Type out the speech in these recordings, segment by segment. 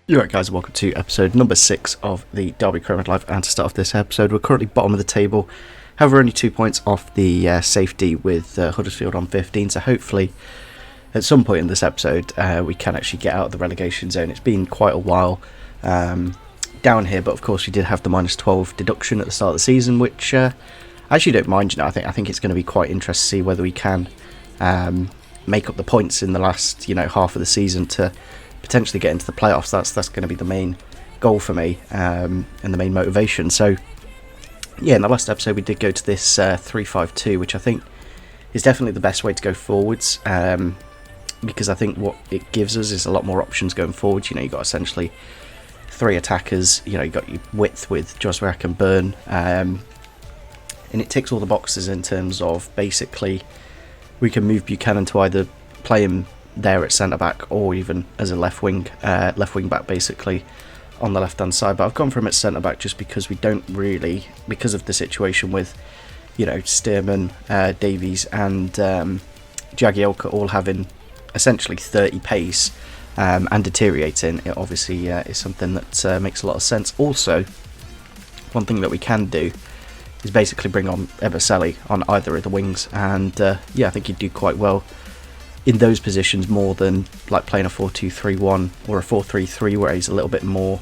You're right, guys, and welcome to episode number 6 of the Derby Crowd Live. And to start off this episode, we're currently bottom of the table, however only 2 points off the safety with Huddersfield on 15, so hopefully at some point in this episode we can actually get out of the relegation zone. It's been quite a while down here, but of course we did have the minus 12 deduction at the start of the season, which I actually don't mind. I think it's going to be quite interesting to see whether we can make up the points in the last half of the season to potentially get into the playoffs. That's going to be the main goal for me, and the main motivation. So yeah, in the last episode we did go to this 3-5-2, which I think is definitely the best way to go forwards, because I think what it gives us is a lot more options going forward. You've got essentially 3 attackers. You've got your width with Joswiak and Byrne, and it ticks all the boxes in terms of basically we can move Buchanan to either play him there at centre back or even as a left wing back, basically on the left hand side. But I've gone for him at centre back just because we don't really, because of the situation with Stearman, Davies and Jagielka all having essentially 30 pace and deteriorating. It obviously is something that makes a lot of sense. Also, one thing that we can do is basically bring on Ep6 on either of the wings, and I think he'd do quite well in those positions, more than like playing a 4-2-3-1 or a 4-3-3, where he's a little bit more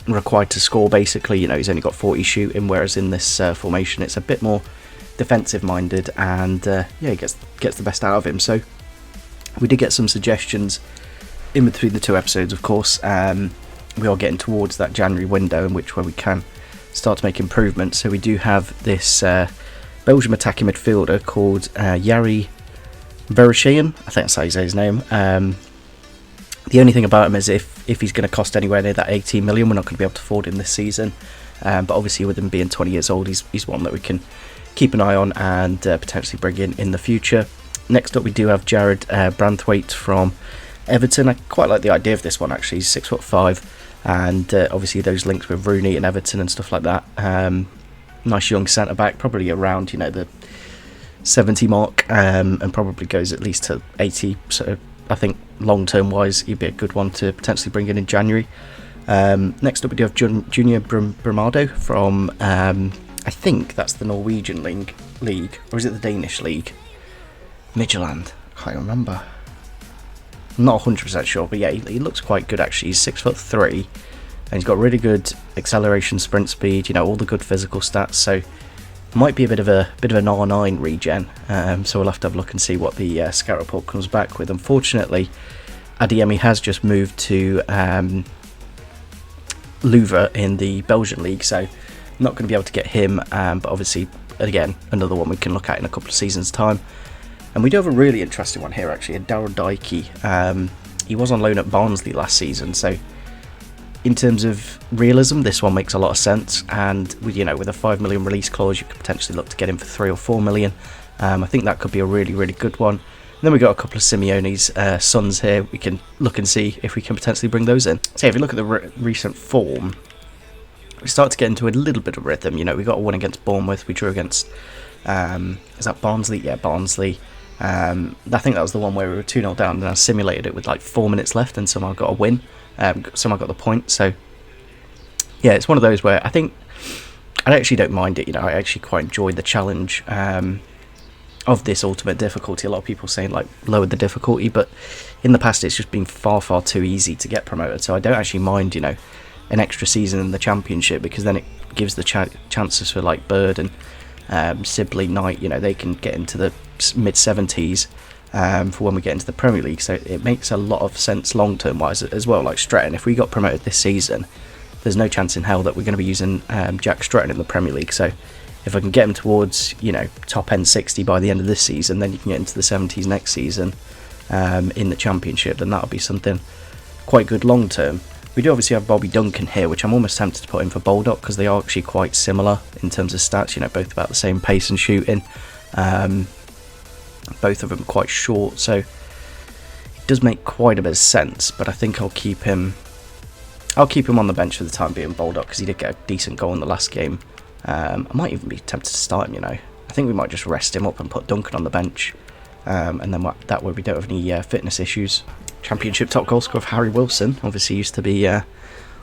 required to score. Basically, he's only got 40 shooting, whereas in this formation it's a bit more defensive minded, and he gets the best out of him. So we did get some suggestions in between the 2 episodes. Of course, we are getting towards that January window in which where we can start to make improvements. So we do have this Belgium attacking midfielder called Yari Verashian, I think that's how you say his name. The only thing about him is if he's going to cost anywhere near that 18 million, we're not going to be able to afford him this season. But obviously with him being 20 years old, he's one that we can keep an eye on and potentially bring in the future. Next up we do have Jared Branthwaite from Everton. I quite like the idea of this one actually. He's 6'5", and obviously those links with Rooney and Everton and stuff like that. Nice young centre back, probably around the 70 mark, and probably goes at least to 80, so I think long term wise he'd be a good one to potentially bring in January. Next up we do have Junior Bramado from I think that's the Norwegian league, or is it the Danish league? Midtjylland, I can't remember, I'm not 100% sure, but yeah, he looks quite good actually. He's 6'3", and he's got really good acceleration, sprint speed, all the good physical stats, so might be a bit of an R9 regen, so we'll have to have a look and see what the scout report comes back with. Unfortunately, Adeyemi has just moved to Louvain in the Belgian league, so not going to be able to get him, but obviously, again, another one we can look at in a couple of seasons' time. And we do have a really interesting one here, actually, a Daryl Dykey. He was on loan at Barnsley last season, so in terms of realism, this one makes a lot of sense, and with a 5 million release clause, you could potentially look to get him for 3 or 4 million. I think that could be a really, really good one. And then we got a couple of Simeone's sons here. We can look and see if we can potentially bring those in. So if you look at the recent form, we start to get into a little bit of rhythm. We got a win against Bournemouth. We drew against is that Barnsley? Yeah, Barnsley. I think that was the one where we were 2-0 down, and I simulated it with like 4 minutes left, and somehow got a win. Somehow got the point. So yeah, it's one of those where I think I actually don't mind it. I actually quite enjoy the challenge of this ultimate difficulty. A lot of people saying like lower the difficulty, but in the past it's just been far too easy to get promoted. So I don't actually mind an extra season in the Championship, because then it gives the chances for like Bird and Sibley, Knight. They can get into the mid 70s. For when we get into the Premier League, so it makes a lot of sense long term wise as well. Like Stretton, if we got promoted this season, there's no chance in hell that we're going to be using Jack Stretton in the Premier League. So if I can get him towards top end 60 by the end of this season, then you can get into the 70s next season in the Championship, then that'll be something quite good long term. We do obviously have Bobby Duncan here, which I'm almost tempted to put in for Baldock, because they are actually quite similar in terms of stats, both about the same pace and shooting. Both of them quite short, so it does make quite a bit of sense. But I think I'll keep him on the bench for the time being, Baldock, because he did get a decent goal in the last game. I might even be tempted to start him. I think we might just rest him up and put Duncan on the bench, and then that way we don't have any fitness issues. Championship top goal scorer of Harry Wilson. Obviously used to be on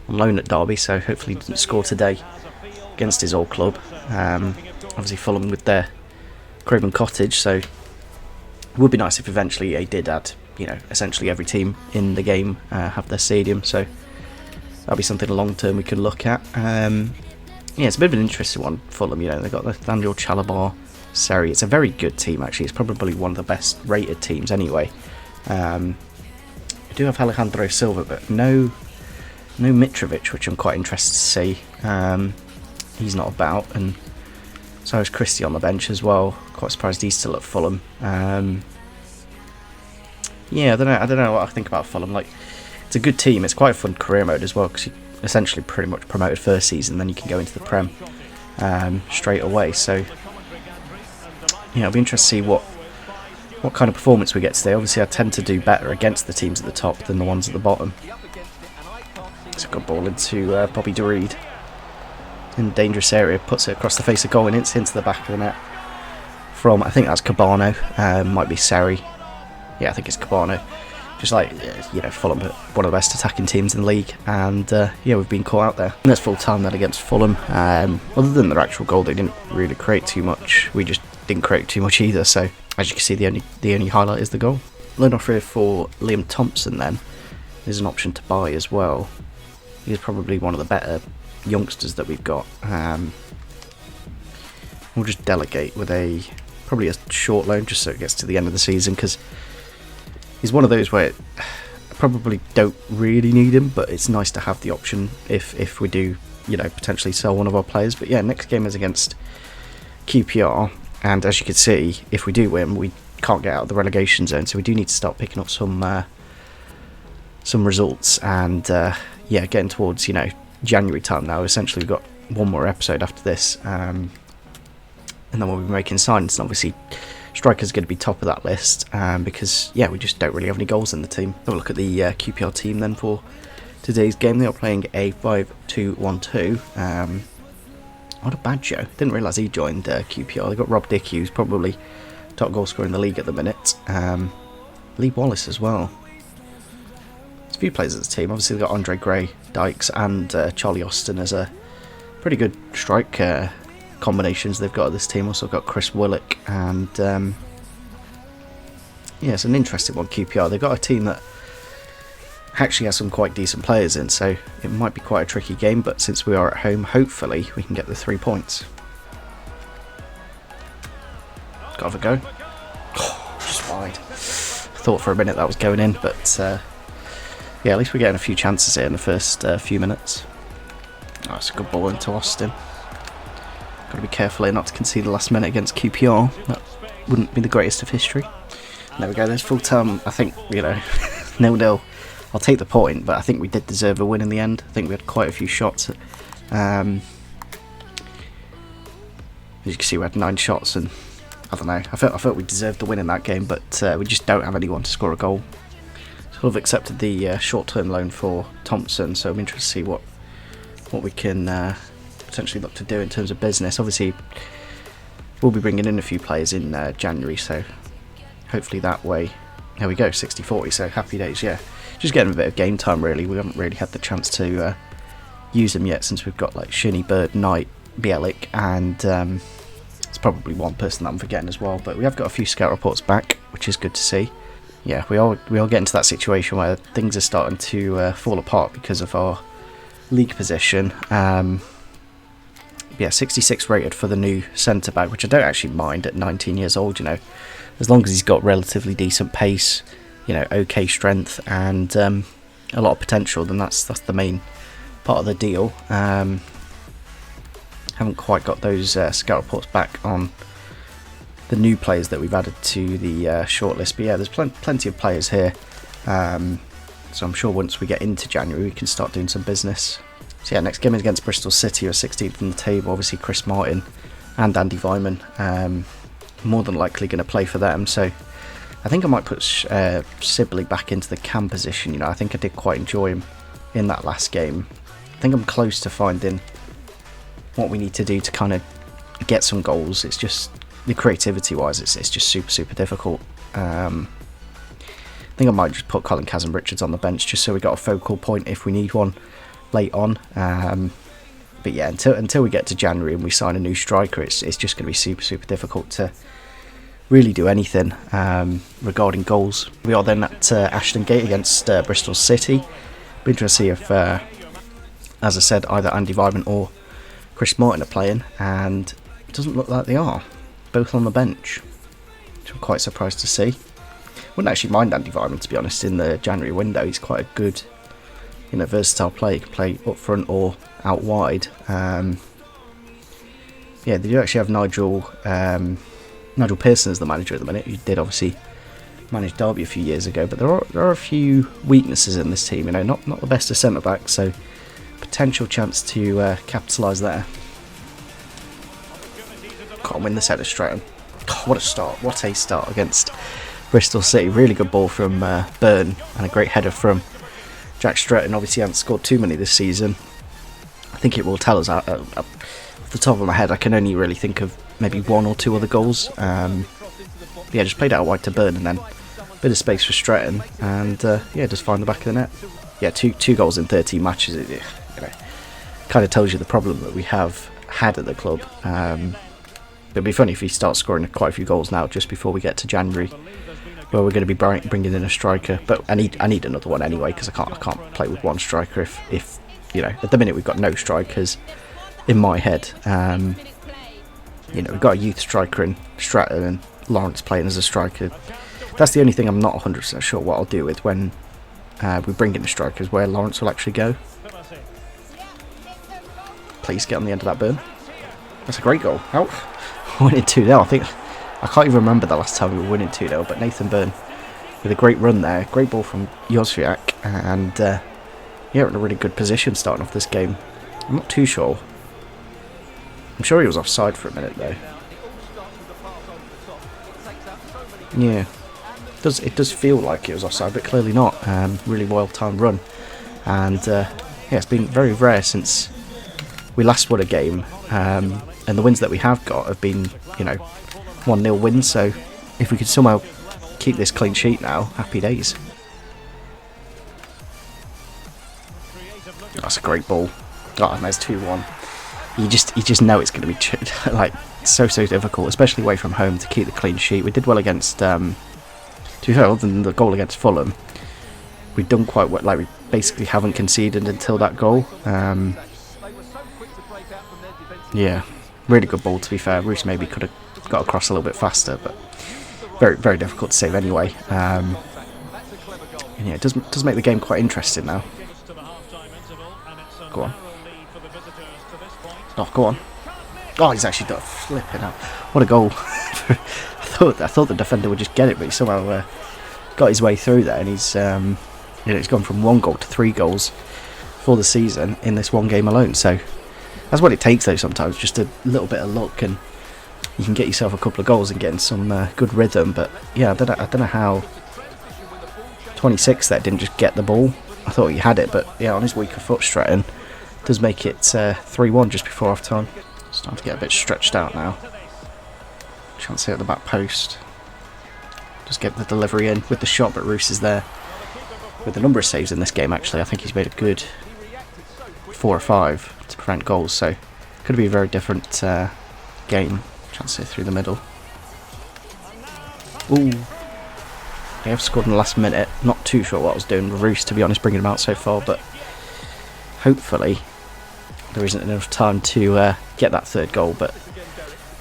loan at Derby, so hopefully he didn't score today against his old club. Obviously Fulham with their Craven Cottage, so it would be nice if eventually they did add, essentially every team in the game have their stadium, so that'll be something long term we could look at. It's a bit of an interesting one, Fulham. They've got Nathaniel Chalabar, Seri. It's a very good team, actually. It's probably one of the best rated teams anyway. We do have Alejandro Silva, but no Mitrovic, which I'm quite interested to see. He's not about, and so is Christie on the bench as well. Quite surprised he's still at Fulham. I don't know what I think about Fulham. Like, it's a good team. It's quite a fun career mode as well, because you essentially pretty much promoted first season, then you can go into the Prem straight away. So it'll be interesting to see what kind of performance we get today. Obviously, I tend to do better against the teams at the top than the ones at the bottom. It's a good ball into Bobby DeReed in a dangerous area, puts it across the face of goal, and it's into the back of the net from, I think that's Cabano, might be Seri. Yeah, I think it's Cabano. Just like, Fulham, one of the best attacking teams in the league, and we've been caught out there. And that's full time then against Fulham. Other than their actual goal, they didn't really create too much. We just didn't create too much either. So as you can see, the only highlight is the goal. Loan offer for Liam Thompson then. There's an option to buy as well. He's probably one of the better youngsters that we've got. We'll just delegate with probably a short loan just so it gets to the end of the season, because he's one of those where I probably don't really need him, but it's nice to have the option if we do, potentially sell one of our players. But yeah, next game is against QPR, and as you can see, if we do win, we can't get out of the relegation zone, so we do need to start picking up some results, and getting towards January time now. Essentially, we've got one more episode after this, and then we'll be making signings, and obviously striker's going to be top of that list, because we just don't really have any goals in the team. Have a look at the QPR team then for today's game. They are playing a 5-2-1-2. What a bad show. Didn't realise he joined QPR. They've got Rob Dickey, who's probably top goal scorer in the league at the minute. Lee Wallace as well. There's a few players at the team. Obviously they've got Andre Gray, Dykes, and Charlie Austin as a pretty good strike combinations they've got at this team. Also got Chris Willock, and it's an interesting one. QPR, they've got a team that actually has some quite decent players in, so it might be quite a tricky game, but since we are at home, hopefully we can get the 3 points. Got to go. Just wide. Thought for a minute that was going in, but at least we're getting a few chances here in the first few minutes. That's a good ball into Austin. Got to be careful here not to concede the last minute against QPR. That wouldn't be the greatest of history. There we go, there's full time. I think, 0-0. I'll take the point, but I think we did deserve a win in the end. I think we had quite a few shots. As you can see, we had 9 shots, and I don't know. I felt we deserved the win in that game, but we just don't have anyone to score a goal. So I've accepted the short-term loan for Thompson, so I'm interested to see what we can potentially look to do in terms of business. Obviously, we'll be bringing in a few players in January, so hopefully that way. There we go, 60-40, so happy days, yeah. Just getting a bit of game time, really. We haven't really had the chance to use them yet, since we've got like Shinny, Bird, Knight, Bielik, and it's probably one person that I'm forgetting as well, but we have got a few scout reports back, which is good to see. Yeah, we are getting to that situation where things are starting to fall apart because of our league position. 66 rated for the new centre back, which I don't actually mind at 19 years old. As long as he's got relatively decent pace, okay strength, and a lot of potential, then that's the main part of the deal. Haven't quite got those scout reports back on the new players that we've added to the shortlist, but yeah, there's plenty of players here. So I'm sure once we get into January, we can start doing some business. So yeah, next game is against Bristol City, who are 16th on the table. Obviously, Chris Martin and Andy Vyman more than likely going to play for them. So I think I might put Sibley back into the cam position. I think I did quite enjoy him in that last game. I think I'm close to finding what we need to do to kind of get some goals. It's just the creativity-wise, it's just super difficult. I think I might just put Colin Kazim-Richards on the bench just so we got a focal point if we need one late on. But yeah, until we get to January and we sign a new striker, it's just going to be super difficult to really do anything regarding goals. We are then at Ashton Gate against Bristol City. Be interesting to see if, as I said, either Andy Vyman or Chris Martin are playing, and it doesn't look like they are. Both on the bench, which I'm quite surprised to see. Wouldn't actually mind Andy Vyman, to be honest, in the January window. He's quite a good, versatile player. He can play up front or out wide. Yeah, they do actually have Nigel Pearson as the manager at the minute. He did obviously manage Derby a few years ago, but there are a few weaknesses in this team. Not the best of centre backs, so potential chance to capitalise there. Can't win this header straight on. Oh, what a start! What a start against Bristol City. Really good ball from Byrne and a great header from Jack Stretton. Obviously, hasn't scored too many this season. I think it will tell us off the top of my head. I can only really think of maybe one or two other goals. Yeah, just played it out wide to Byrne and then a bit of space for Stretton, and yeah, just find the back of the net. Yeah, two goals in 13 matches. It kind of tells you the problem that we have had at the club. It'd be funny if he starts scoring quite a few goals now, just before we get to January, where we're going to be bringing in a striker. But I need another one anyway, because I can't play with one striker if at the minute we've got no strikers in my head. We've got a youth striker in Stratton and Lawrence playing as a striker. That's the only thing I'm not 100% sure what I'll do with when we bring in the strikers, where Lawrence will actually go. Please get on the end of that, Burn. That's a great goal. Oh, winning 2-0. I can't even remember the last time we were winning 2-0, but Nathan Byrne with a great run there. Great ball from Jozwiak, and yeah, in a really good position starting off this game. I'm not too sure. I'm sure he was offside for a minute though. Yeah, it does feel like it was offside, but clearly not. Really well-timed run, and yeah, it's been very rare since we last won a game, and the wins that we have got have been 1-0 wins. So if we could somehow keep this clean sheet now, happy days. That's a great ball. Oh, and there's 2-1. You just know it's going to be like so difficult, especially away from home, to keep the clean sheet. We did well against, to be fair, other than the goal against Fulham, we've done quite well. Like, we basically haven't conceded until that goal. Yeah, really good ball, to be fair. Roos maybe could have got across a little bit faster, but very difficult to save anyway. And yeah, it does make the game quite interesting now. Go on. Oh, go on. Oh, he's actually done flipping out. What a goal. I thought the defender would just get it, but he somehow got his way through there, and he's he's gone from 1 goal to 3 goals for the season in this one game alone. So that's what it takes though sometimes, just a little bit of luck, and you can get yourself a couple of goals and get in some good rhythm. But yeah, I don't know how 26 there didn't just get the ball. I thought he had it, but yeah, on his weaker foot, Stratton does make it 3-1 just before half time. Starting to get a bit stretched out now. Chance here at the back post. Just get the delivery in with the shot, but Roos is there with the number of saves in this game. Actually, I think he's made a good 4 or 5 to prevent goals, so could be a very different game. Chance here through the middle. Ooh, they have scored in the last minute. Not too sure what I was doing with Roos, to be honest, bringing him out so far, but hopefully there isn't enough time to get that third goal. But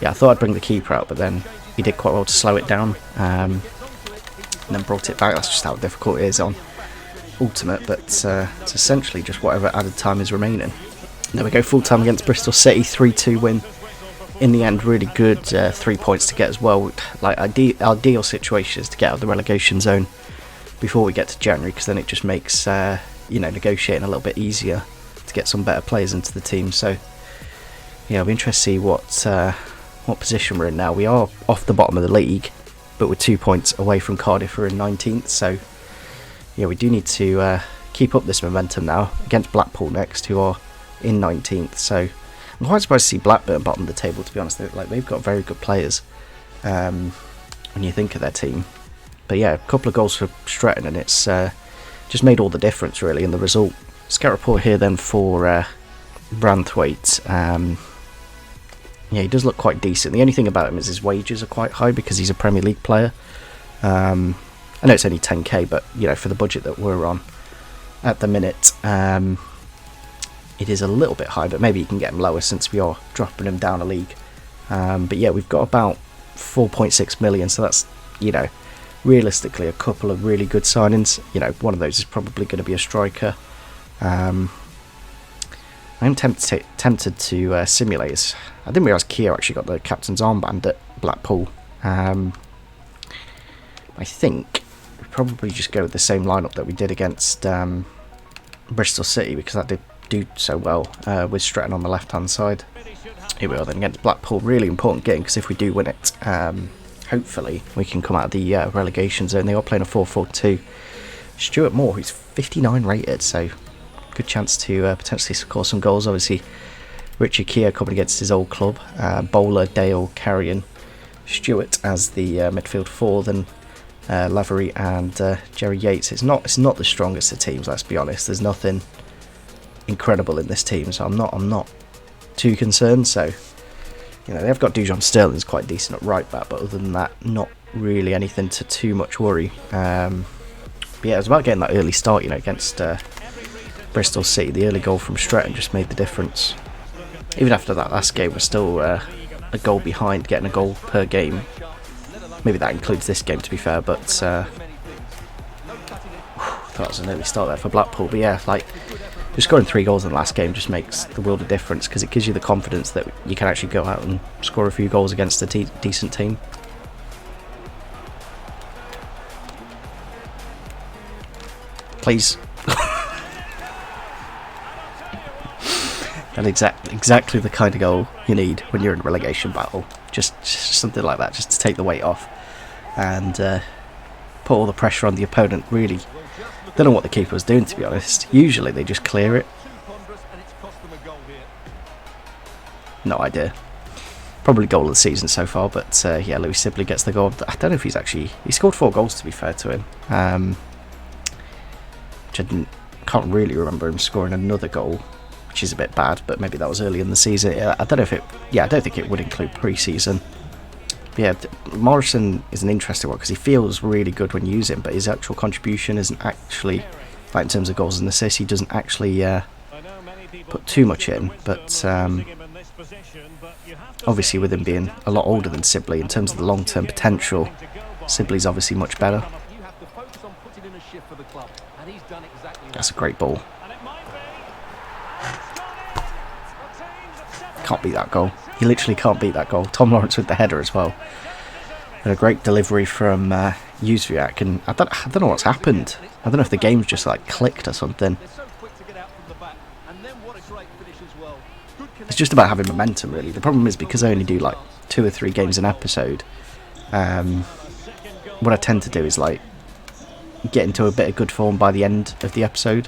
yeah, I thought I'd bring the keeper out, but then he did quite well to slow it down, and then brought it back. That's just how difficult it is on Ultimate, but it's essentially just whatever added time is remaining. There we go, full time against Bristol City, 3-2 win in the end. Really good 3 points to get as well. Like, ideal situation is to get out of the relegation zone before we get to January, because then it just makes negotiating a little bit easier to get some better players into the team. So yeah, it'll be interesting to see what position we're in now. We are off the bottom of the league, but we're 2 points away from Cardiff. We're in 19th, so yeah, we do need to keep up this momentum now against Blackpool next, who are in 19th. So I'm quite surprised to see Blackburn bottom of the table, to be honest. They've got very good players when you think of their team. But yeah, a couple of goals for Stretton, and it's just made all the difference really in the result. Scout report here then for Branthwaite. Yeah, he does look quite decent. The only thing about him is his wages are quite high because he's a Premier League player. I know it's only 10k, but you know, for the budget that we're on at the minute, it is a little bit high, but maybe you can get him lower since we are dropping him down a league. But yeah, we've got about 4.6 million, so that's, you know, realistically a couple of really good signings. You know, one of those is probably going to be a striker. I'm tempted to simulate this. I didn't realise Keogh actually got the captain's armband at Blackpool. I think we probably just go with the same lineup that we did against Bristol City, because that did do so well with Stretton on the left hand side. Here we are then against Blackpool. Really important game, because if we do win it, hopefully we can come out of the relegation zone. They are playing a 4-4-2. Stuart Moore, who's 59 rated, so good chance to potentially score some goals. Obviously Richard Keogh coming against his old club. Bowler, Dale, Carrion, Stewart as the midfield four, then Lavery and Jerry Yates. It's not the strongest of teams, let's be honest. There's nothing incredible in this team, so I'm not too concerned. So, you know, they've got Dujon Sterling's quite decent at right back, but other than that, not really anything to too much worry. But yeah, it was about getting that early start, you know, against Bristol City. The early goal from Stretton just made the difference. Even after that last game, we're still a goal behind, getting a goal per game. Maybe that includes this game, to be fair, but thought it was an early start there for Blackpool. But yeah, like, just scoring 3 goals in the last game just makes the world of difference, because it gives you the confidence that you can actually go out and score a few goals against a decent team. Please. And exactly the kind of goal you need when you're in a relegation battle. Just something like that, just to take the weight off and put all the pressure on the opponent. Really, don't know what the keeper was doing, to be honest. Usually they just clear it. No idea. Probably goal of the season so far, but yeah, Louis Sibley gets the goal. I don't know if he scored 4 goals, to be fair to him. Which I can't really remember him scoring another goal, which is a bit bad, but maybe that was early in the season. I don't know if I don't think it would include pre-season. Yeah, Morrison is an interesting one, because he feels really good when you use him, but his actual contribution isn't actually, like in terms of goals and assists, he doesn't actually put too much in. But obviously with him being a lot older than Sibley, in terms of the long-term potential, Sibley's obviously much better. That's a great ball. Can't beat that goal. You literally can't beat that goal. Tom Lawrence with the header as well. And a great delivery from Yuzviak, and I don't know what's happened. I don't know if the game's just like clicked or something. It's just about having momentum, really. The problem is, because I only do like 2 or 3 games an episode, what I tend to do is like get into a bit of good form by the end of the episode.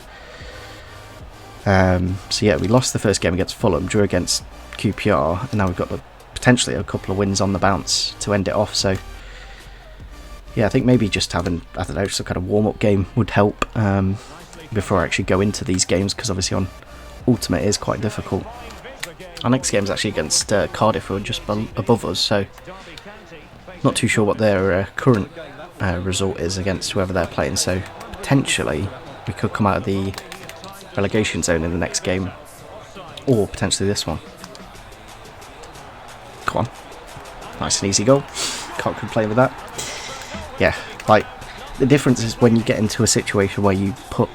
So yeah, we lost the first game against Fulham, drew against QPR, and now we've got potentially a couple of wins on the bounce to end it off. So yeah, I think maybe just having, I don't know, some kind of warm-up game would help before I actually go into these games, because obviously on Ultimate it is quite difficult. Our next game is actually against Cardiff, who are just above us, so not too sure what their current result is against whoever they're playing. So potentially we could come out of the relegation zone in the next game, or potentially this one. Come on, nice and easy goal, can't complain with that. Yeah, like, the difference is when you get into a situation where you put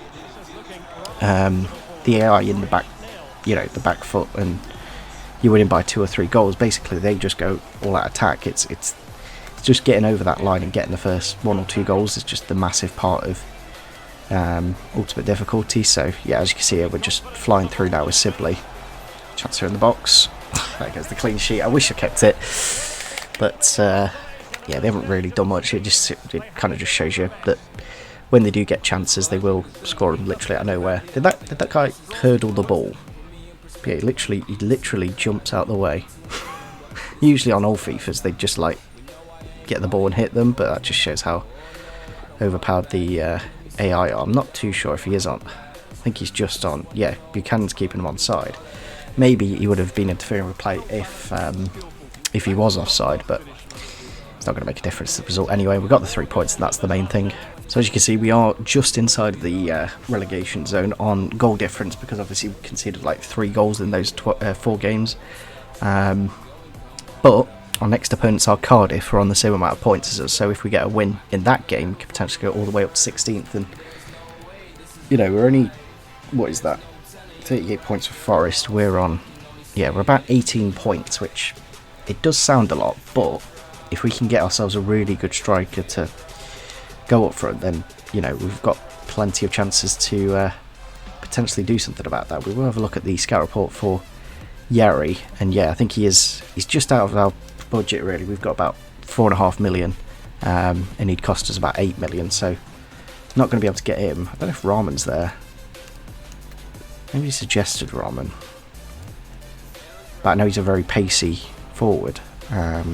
the AI in the back, you know, the back foot, and you're winning by 2 or 3 goals, basically they just go all out attack. It's just getting over that line and getting the first 1 or 2 goals is just the massive part of ultimate difficulty. So yeah, as you can see here, we're just flying through now with Sibley. Chance here in the box. There goes the clean sheet. I wish I kept it, but yeah, they haven't really done much. It kind of just shows you that when they do get chances, they will score them literally out of nowhere. Did that guy hurdle the ball? Yeah, he literally jumps out the way. Usually on old FIFAs, they just like get the ball and hit them, but that just shows how overpowered the AI. I'm not too sure if he is on. I think he's just on. Yeah, Buchanan's keeping him on side. Maybe he would have been interfering with play if he was offside, but it's not going to make a difference to the result anyway. We got the 3 points, and that's the main thing. So as you can see, we are just inside the relegation zone on goal difference, because obviously we conceded like 3 goals in those 4 games. But our next opponents are Cardiff, who are on the same amount of points as us. So if we get a win in that game, we could potentially go all the way up to 16th. And you know, we're only, what is that? 38 points for Forest. We're on, yeah, we're about 18 points, which it does sound a lot, but if we can get ourselves a really good striker to go up front, then, you know, we've got plenty of chances to potentially do something about that. We will have a look at the scout report for Yari, and yeah, I think he's just out of our budget really. We've got about 4.5 million, and he'd cost us about 8 million, so not going to be able to get him. I don't know if Rahman's there. Maybe he suggested Rahman, but I know he's a very pacey forward. But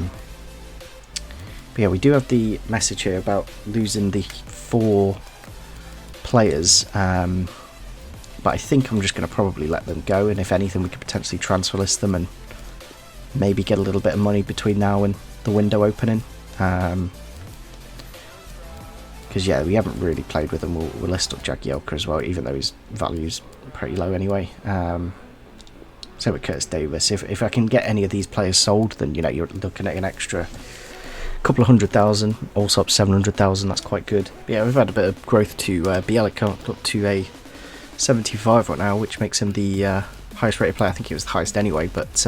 yeah, we do have the message here about losing the 4 players, but I think I'm just going to probably let them go, and if anything we could potentially transfer list them and maybe get a little bit of money between now and the window opening, because yeah, we haven't really played with them. We'll list up Jagielka as well, even though his value's pretty low anyway. So with Curtis Davis, if I can get any of these players sold, then you know you're looking at an extra couple of 100,000, also up 700,000. That's quite good. But yeah, we've had a bit of growth to Bielika, up to a 75 right now, which makes him the highest rated player. I think he was the highest anyway, but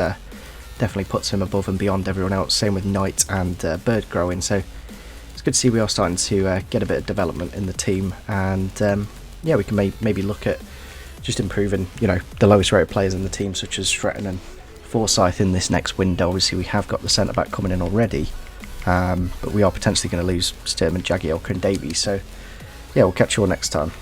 definitely puts him above and beyond everyone else. Same with Knight and Bird growing. So it's good to see we are starting to get a bit of development in the team, and yeah, we can maybe look at just improving, you know, the lowest rated players in the team, such as Stretton and Forsyth in this next window. Obviously we have got the centre back coming in already, but we are potentially going to lose Sturman, Jagielka and Davies. So yeah, we'll catch you all next time.